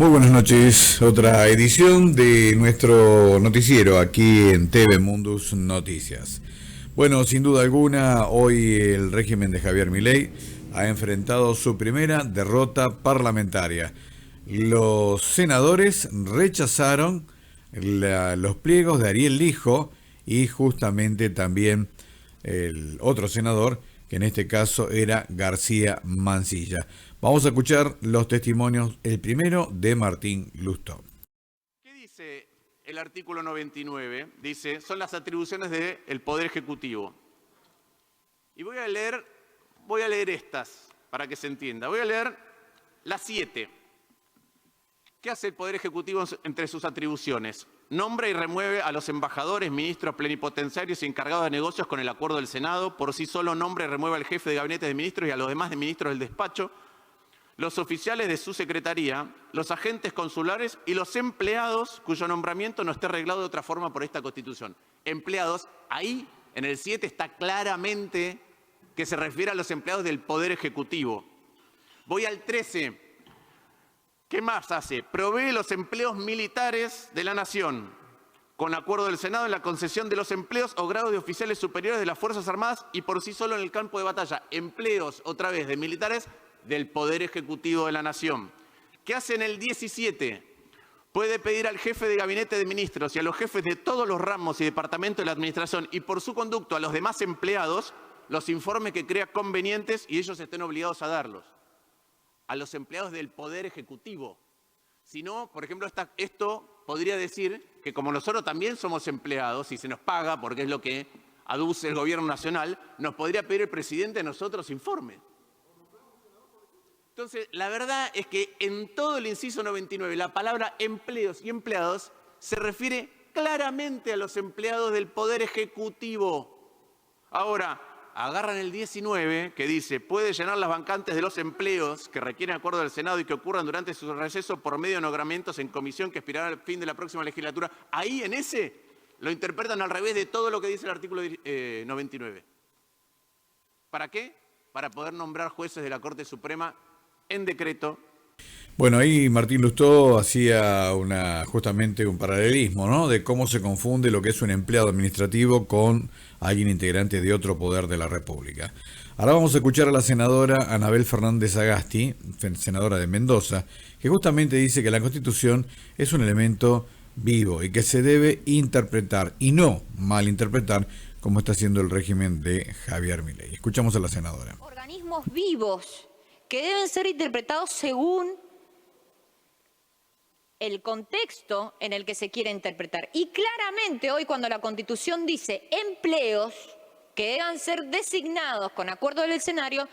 Muy buenas noches, otra edición de nuestro noticiero aquí en TV Mundus Noticias. Bueno, sin duda alguna, hoy el régimen de Javier Milei ha enfrentado su primera derrota parlamentaria. Los senadores rechazaron los pliegos de Ariel Lijo y justamente también el otro senador, que en este caso era García Mansilla. Vamos a escuchar los testimonios, el primero de Martín Lustó. ¿Qué dice el artículo 99? Dice, son las atribuciones del Poder Ejecutivo. Y voy a leer estas para que se entienda. Voy a leer las 7. ¿Qué hace el Poder Ejecutivo entre sus atribuciones? Nombra y remueve a los embajadores, ministros, plenipotenciarios y encargados de negocios con el acuerdo del Senado. Por sí solo nombra y remueve al jefe de gabinete de ministros y a los demás ministros del despacho, los oficiales de su secretaría, los agentes consulares y los empleados cuyo nombramiento no esté reglado de otra forma por esta Constitución. Empleados, ahí en el 7 está claramente que se refiere a los empleados del Poder Ejecutivo. Voy al 13. ¿Qué más hace? Provee los empleos militares de la Nación, con acuerdo del Senado en la concesión de los empleos o grados de oficiales superiores de las Fuerzas Armadas y por sí solo en el campo de batalla. Empleos, otra vez, de militares del Poder Ejecutivo de la Nación. ¿Qué hace en el 17? Puede pedir al jefe de gabinete de ministros y a los jefes de todos los ramos y departamentos de la administración y por su conducto a los demás empleados los informes que crea convenientes y ellos estén obligados a darlos. A los empleados del Poder Ejecutivo. Si no, por ejemplo, esto podría decir que como nosotros también somos empleados y se nos paga, porque es lo que aduce el gobierno nacional, nos podría pedir el presidente a nosotros informes. Entonces, la verdad es que en todo el inciso 99, la palabra empleos y empleados se refiere claramente a los empleados del Poder Ejecutivo. Ahora, agarran el 19, que dice, puede llenar las vacantes de los empleos que requieren acuerdo del Senado y que ocurran durante su receso por medio de nombramientos en comisión que expirará al fin de la próxima legislatura. Ahí, en ese, lo interpretan al revés de todo lo que dice el artículo 99. ¿Para qué? Para poder nombrar jueces de la Corte Suprema en decreto. Bueno, ahí Martín Lustó hacía justamente un paralelismo, ¿no? De cómo se confunde lo que es un empleado administrativo con alguien integrante de otro poder de la República. Ahora vamos a escuchar a la senadora Anabel Fernández Agasti, senadora de Mendoza, que justamente dice que la Constitución es un elemento vivo y que se debe interpretar y no malinterpretar como está haciendo el régimen de Javier Milei. Escuchamos a la senadora. Organismos vivos que deben ser interpretados según el contexto en el que se quiere interpretar. Y claramente hoy cuando la Constitución dice empleos que deban ser designados con acuerdo del Senado,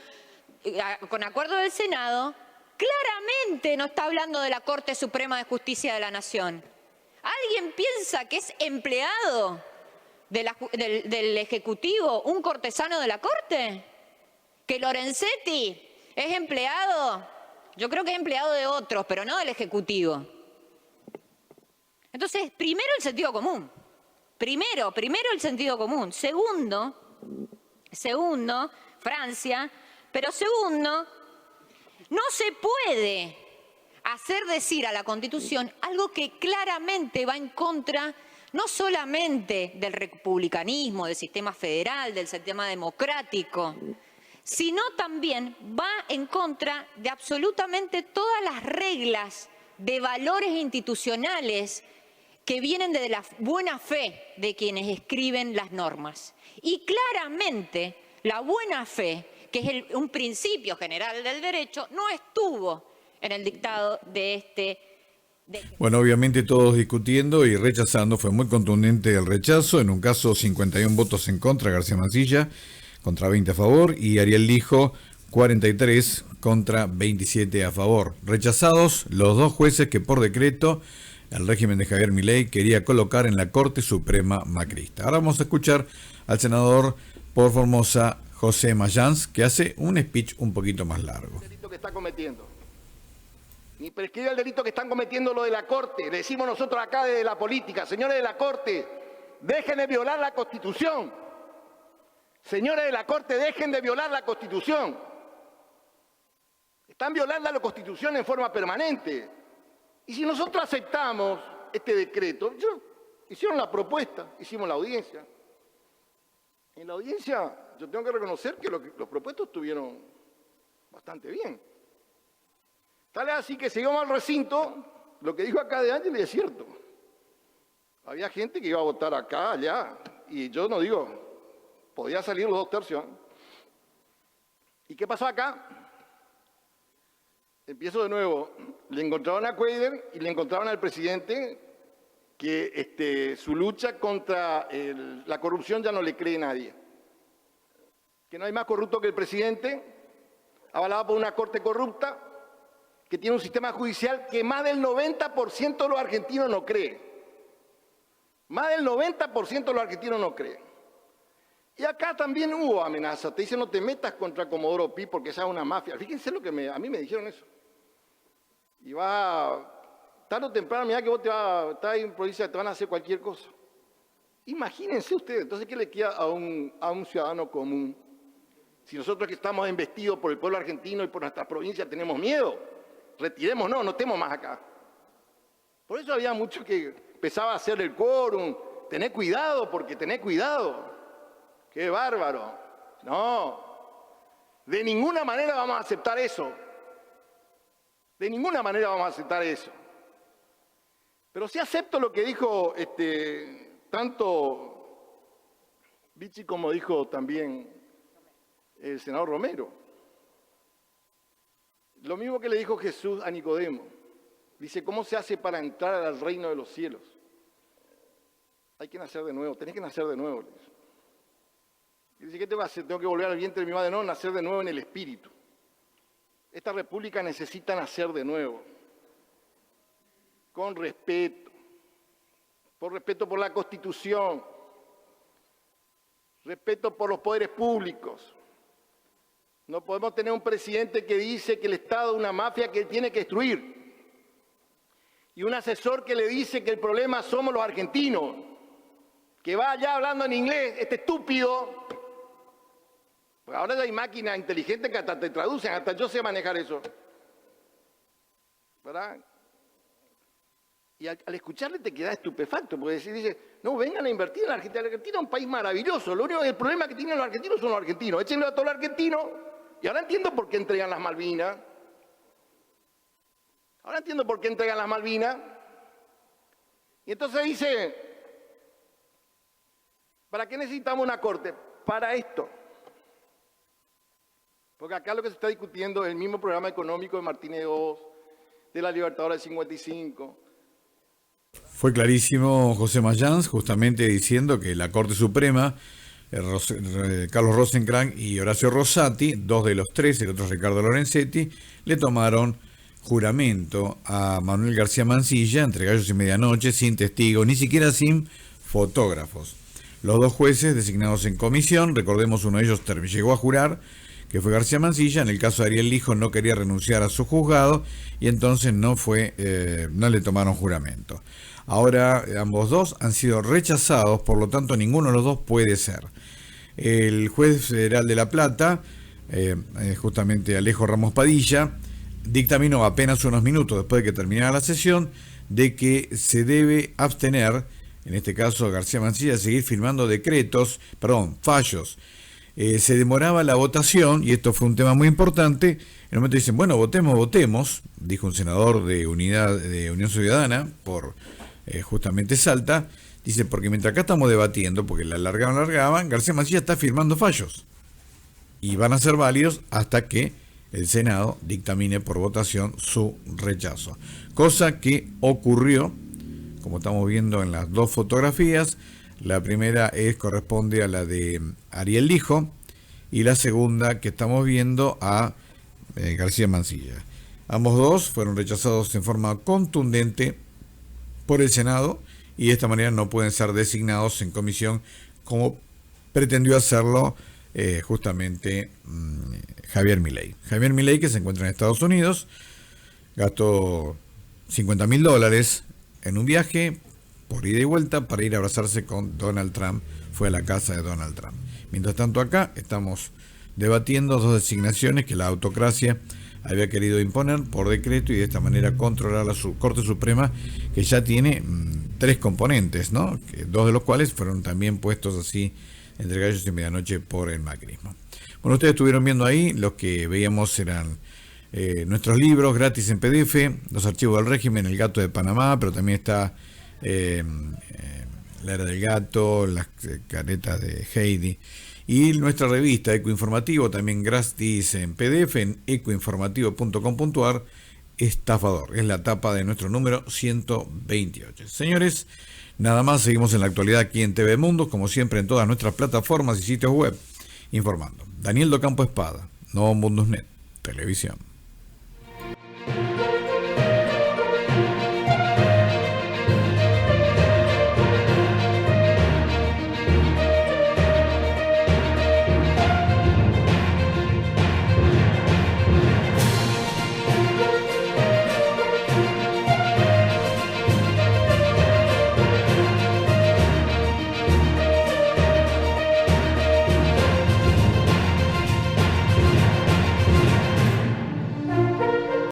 claramente no está hablando de la Corte Suprema de Justicia de la Nación. ¿Alguien piensa que es empleado del Ejecutivo un cortesano de la Corte? ¿Que Lorenzetti es empleado? Yo creo que es empleado de otros, pero no del Ejecutivo. Entonces, primero el sentido común. Primero el sentido común. Segundo, Francia, pero segundo, no se puede hacer decir a la Constitución algo que claramente va en contra no solamente del republicanismo, del sistema federal, del sistema democrático, sino también va en contra de absolutamente todas las reglas de valores institucionales que vienen de la buena fe de quienes escriben las normas. Y claramente la buena fe, que es un principio general del derecho, no estuvo en el dictado de este. Bueno, obviamente todos discutiendo y rechazando, fue muy contundente el rechazo, en un caso 51 votos en contra, García Mansilla, contra 20 a favor, y Ariel Lijo 43 contra 27 a favor. Rechazados los dos jueces que por decreto el régimen de Javier Milei quería colocar en la Corte Suprema macrista. Ahora vamos a escuchar al senador por Formosa, José Mayans, que hace un speech un poquito más largo. El delito que está cometiendo. Ni prescribe el delito que están cometiendo lo de la Corte. Le decimos nosotros acá desde la política, señores de la Corte, dejen de violar la Constitución. Señores de la Corte, dejen de violar la Constitución. Están violando la Constitución en forma permanente. Y si nosotros aceptamos este decreto, hicieron la propuesta, hicimos la audiencia. En la audiencia yo tengo que reconocer que los propuestos estuvieron bastante bien. Tal es así que si íbamos al recinto, lo que dijo acá de Ángel es cierto. Había gente que iba a votar acá, allá, y yo no digo, podía salir los 2/3. ¿Y qué pasó acá? Empiezo de nuevo. Le encontraron a Cuéllar y le encontraron al presidente que su lucha contra la corrupción ya no le cree nadie. Que no hay más corrupto que el presidente, avalado por una corte corrupta, que tiene un sistema judicial que más del 90% de los argentinos no cree. Más del 90% de los argentinos no cree. Y acá también hubo amenazas. Te dicen no te metas contra Comodoro Pi porque esa es una mafia. Fíjense lo que a mí me dijeron eso. Y tarde o temprano, mira que vos estás ahí en provincia, te van a hacer cualquier cosa. Imagínense ustedes, entonces, ¿qué le queda a un ciudadano común? Si nosotros que estamos embestidos por el pueblo argentino y por nuestra provincia tenemos miedo, retirémonos, no estemos más acá. Por eso había mucho que empezaba a hacer el quórum, tené cuidado, porque tenés cuidado. ¡Qué bárbaro! No, de ninguna manera vamos a aceptar eso. De ninguna manera vamos a aceptar eso. Pero sí acepto lo que dijo tanto Vichy como dijo también el senador Romero. Lo mismo que le dijo Jesús a Nicodemo. Dice, ¿cómo se hace para entrar al reino de los cielos? Hay que nacer de nuevo, tenés que nacer de nuevo. Dice, ¿qué te va a hacer? Tengo que volver al vientre de mi madre. No, nacer de nuevo en el espíritu. Esta república necesita nacer de nuevo. Con respeto. Por respeto por la Constitución. Respeto por los poderes públicos. No podemos tener un presidente que dice que el Estado es una mafia que tiene que destruir. Y un asesor que le dice que el problema somos los argentinos. Que va allá hablando en inglés, este estúpido. Porque ahora ya hay máquinas inteligentes que hasta te traducen, hasta yo sé manejar eso. ¿Verdad? Y al escucharle te quedas estupefacto, porque dice, no, vengan a invertir en la Argentina. La Argentina es un país maravilloso. El problema que tienen los argentinos son los argentinos. Échenle a todos los argentinos. Y ahora entiendo por qué entregan las Malvinas. Ahora entiendo por qué entregan las Malvinas. Y entonces dice, ¿para qué necesitamos una corte? Para esto. Porque acá lo que se está discutiendo es el mismo programa económico de Martínez II, de la Libertadora del 55. Fue clarísimo José Mayans, justamente diciendo que la Corte Suprema, Carlos Rosenkrantz y Horacio Rosati, 2 de los 3, el otro Ricardo Lorenzetti, le tomaron juramento a Manuel García Mansilla entre gallos y medianoche, sin testigos, ni siquiera sin fotógrafos. Los 2 jueces designados en comisión, recordemos uno de ellos llegó a jurar, que fue García Mansilla. En el caso de Ariel Lijo no quería renunciar a su juzgado y entonces no le tomaron juramento. Ahora ambos dos han sido rechazados, por lo tanto ninguno de los dos puede ser. El juez federal de La Plata, justamente Alejo Ramos Padilla, dictaminó apenas unos minutos después de que terminara la sesión de que se debe abstener, en este caso García Mansilla, de seguir firmando fallos. Se demoraba la votación, y esto fue un tema muy importante. En el momento dicen, bueno, votemos, dijo un senador de Unión Ciudadana, por justamente Salta, dice, porque mientras acá estamos debatiendo, porque la alargaban, García Mansilla está firmando fallos, y van a ser válidos hasta que el Senado dictamine por votación su rechazo. Cosa que ocurrió, como estamos viendo en las 2 fotografías. La primera corresponde a la de Ariel Lijo y la segunda que estamos viendo a García Mansilla. Ambos dos fueron rechazados en forma contundente por el Senado y de esta manera no pueden ser designados en comisión como pretendió hacerlo justamente Javier Milei. Javier Milei, que se encuentra en Estados Unidos, gastó $50.000 en un viaje por ida y vuelta para ir a abrazarse con Donald Trump. Fue a la casa de Donald Trump. Mientras tanto acá estamos debatiendo 2 designaciones que la autocracia había querido imponer por decreto y de esta manera controlar la Corte Suprema, que ya tiene 3 componentes, ¿no? Dos de los cuales fueron también puestos así entre gallos y medianoche por el macrismo. Bueno, ustedes estuvieron viendo ahí, los que veíamos eran nuestros libros gratis en PDF, los archivos del régimen, El Gato de Panamá, pero también está La Era del Gato, las caretas de Heidi, y nuestra revista Ecoinformativo, también gratis en PDF en ecoinformativo.com.ar, Estafador, es la tapa de nuestro número 128. Señores, nada más, seguimos en la actualidad aquí en TV Mundo, como siempre en todas nuestras plataformas y sitios web, informando. Daniel Docampo Espada, Novo Mundus Net, Televisión.